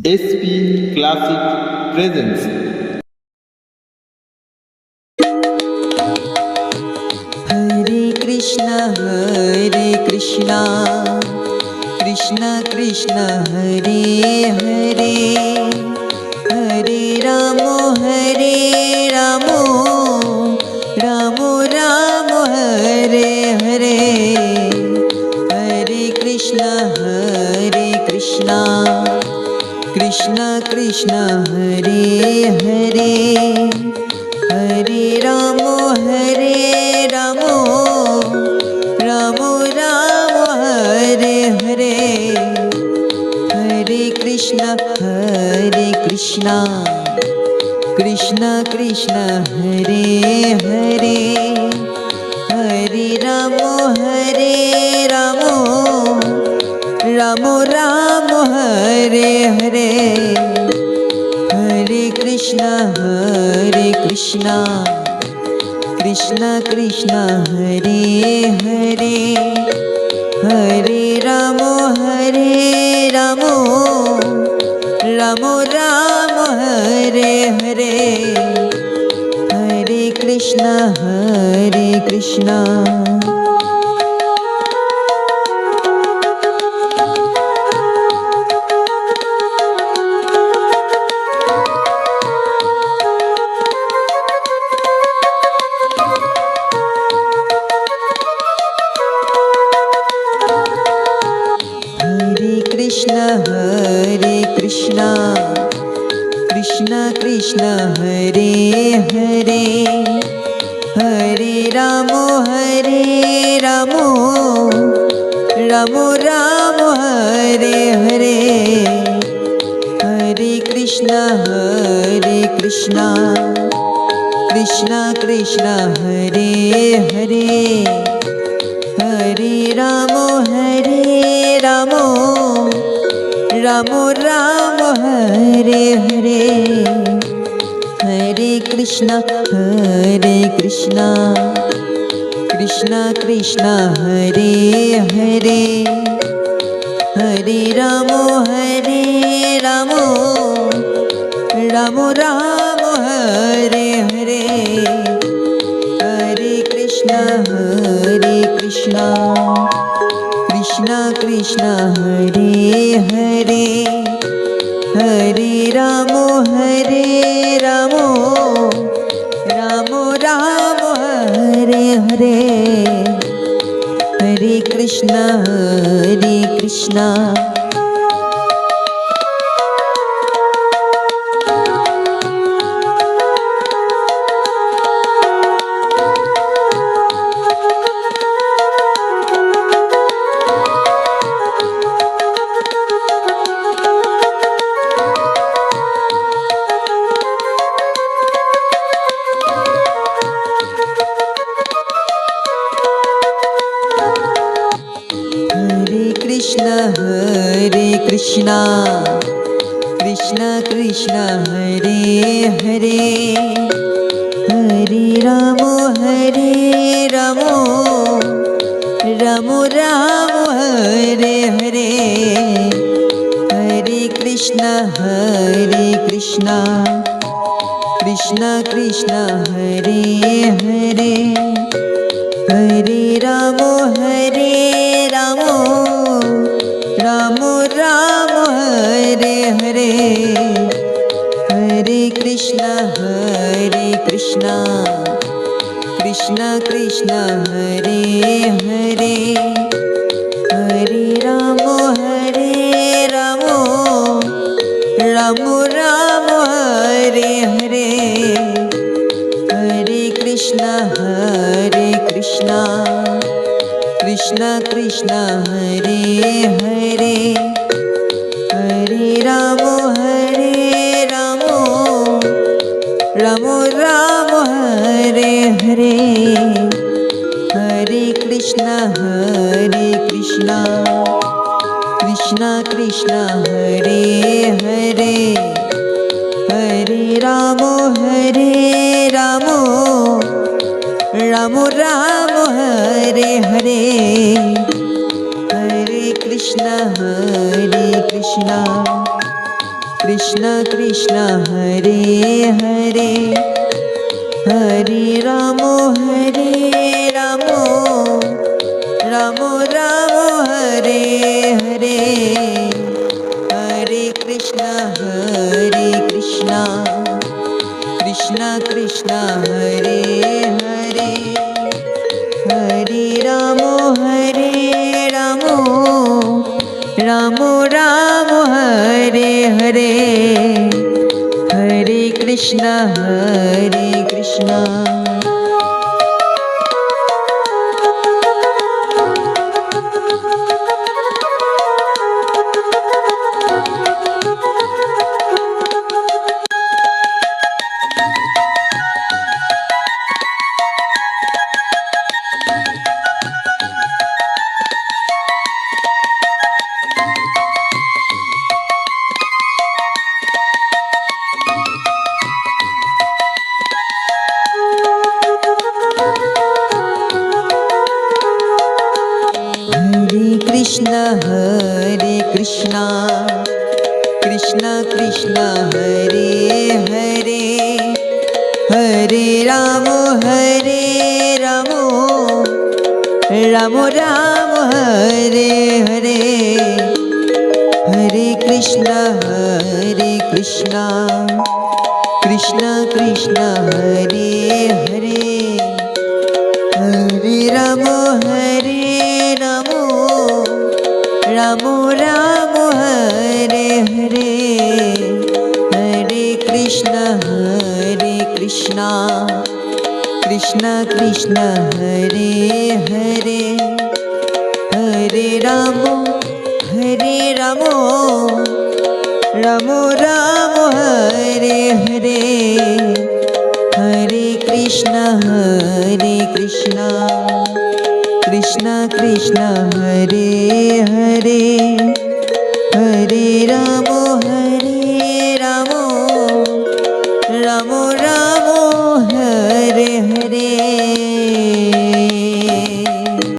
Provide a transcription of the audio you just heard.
SP Classic presents Hare Krishna Krishna Krishna Hare Hare Hare Ramo Ramo Ramo Hare Hare Hare Krishna Krishna Krishna Hare Hare Hare Ramo Ramo Ramo Hare Hare Hare Krishna Krishna Hare Hare Hare Ramo Ramo Ramo Hare Hare Hare Krishna Krishna Hare Hare Hare Ramo Ramo Ramo Hare Hare Hare Krishna Krishna Hare Hare Hare Ramo Ramo Ramo Hare Hare Hare Krishna Krishna Hare Hare Hare Ramo Ramo Ramo Hare Hare Hare Krishna Krishna Hare Hare Hare Ramo Ramo Ramo Hare Hare Hare Krishna Krishna Hare Hare Hare Ramo Ramo Ramo Hare Hare Hare Krishna Krishna Hare Hare Hare Ramo Ramo Ramo Hare Hare Hare Krishna Krishna Hare Hare Hare Ramo Ramo Ramo Hare Hare Hare Krishna Hare Hare Hare Ramo Ramo Ramo Hare Hare Hare Krishna Hare Hare Hare Ramo Ramo Ramo Hare Hare Hare Krishna Hare Hare Hare Ramo Ramo Ramo Hare Hare Hare Krishna Krishna Krishna Hare Hare Hare रामो रामो रामो हरे हरे हरे कृष्ण कृष्ण कृष्ण हरे हरे हरे रामो रामो रामो हरे हरे हरे कृष्ण हरे कृष्ण कृष्ण कृष्ण हरे हरे हरे रामो रामो रामो हरे हरे हरे कृष्ण कृष्ण कृष्ण हरे हरे हरे रामो रामो रामो हरे हरे हरे कृष्ण कृष्ण कृष्ण हरे हरे हरे रामो रामो रामो हरे हरे हरे कृष्ण कृष्ण कृष्ण हरे हरे